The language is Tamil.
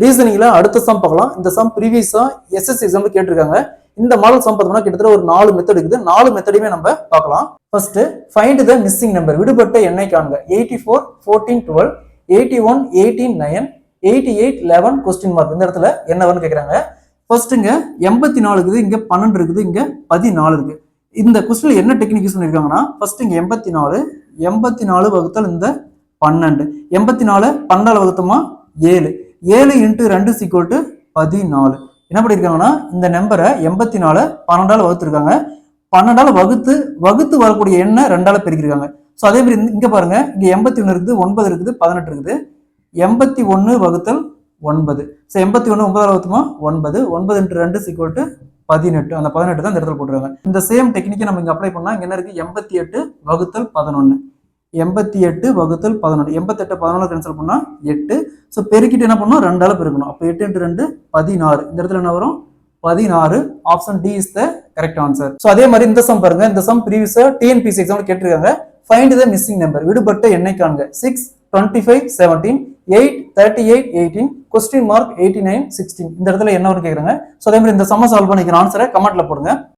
ரீசனிங்ல அடுத்த சம் பார்க்கலாம். இந்த சம் ப்ரீவியஸா எஸ்எஸ்சி எக்ஸாம்ல கேட்டிருக்காங்க. இந்த மாடல் சம் பார்த்தோம்னா கிட்டத்தட்ட ஒரு 4 மெத்தட் இருக்குது. 4 மெத்தடையுமே நம்ம பார்க்கலாம். First find the missing number, விடுபட்ட எண்ணை காண்க. 84 14 12 81 18 9 88 11 கொஸ்டின் மார்க். இந்த இடத்துல என்னவன்னு கேக்குறாங்க. ஃபர்ஸ்ட்ங்க 84 இருக்குது, இங்க 12 இருக்குது, இங்க 14 இருக்கு. இந்த கொஸ்டின்ல என்ன டெக்னிக் யூஸ் பண்ணிருக்காங்கன்னா, ஃபர்ஸ்ட் இங்க 84 வகுத்தல் இந்த 12, 84 12 வகுத்தமா 7 இன்ட்டு 2 = 14. என்ன பண்ணிருக்காங்கன்னா, இந்த நம்பரை 84 12ஆல வகுத்துருக்காங்க. 12ஆல வகுத்து வரக்கூடிய எண்ணை 2ஆல பெருக்கிருக்காங்க. ஸோ அதே மாதிரி இங்க பாருங்க, இங்க 81 இருக்குது, 9 இருக்குது, 18 இருக்குது. 81 வகுத்தல் 9. So 81 9ஆல வகுத்துமா 9 into 2 = 18. அந்த 18 தான் இந்த இடத்துல போட்டுருக்காங்க. இந்த சேம் டெக்னிக்கை நம்ம இங்க அப்ளை பண்ணா இங்க என்ன இருக்கு, 88 வகுத்தல் 11. 88 வகுத்தல் 11. 88 11 கேன்சல் பண்ணா 8. ஸோ பெருக்கிட்டு என்ன பண்ணணும், 2ஆல பெருக்கணும். அப்போ 8 இன்ட்டு 2 16. இந்த இடத்துல என்ன வரும், 16. Option D is the correct answer. So அதே மாதிரி இந்த சம் பாருங்க. இந்த சம் ப்ரீவியஸா டிஎன்பிஎஸ்சி எக்ஸாம்ல கேட்டிருக்காங்க. ஃபைண்ட் த மிஸ்ஸிங் நம்பர், விடுபட்ட எண்ணை காண்க. 6 25 17 8 38 18 கொஸ்டின் மார்க் 89 16. இந்த இடத்துல என்ன வரும் கேக்குறாங்க. ஸோ அதே மாதிரி இந்த சம்ம சால்வ் பண்ணிக்கிற ஆன்சரை கமெண்ட்ல போடுங்க.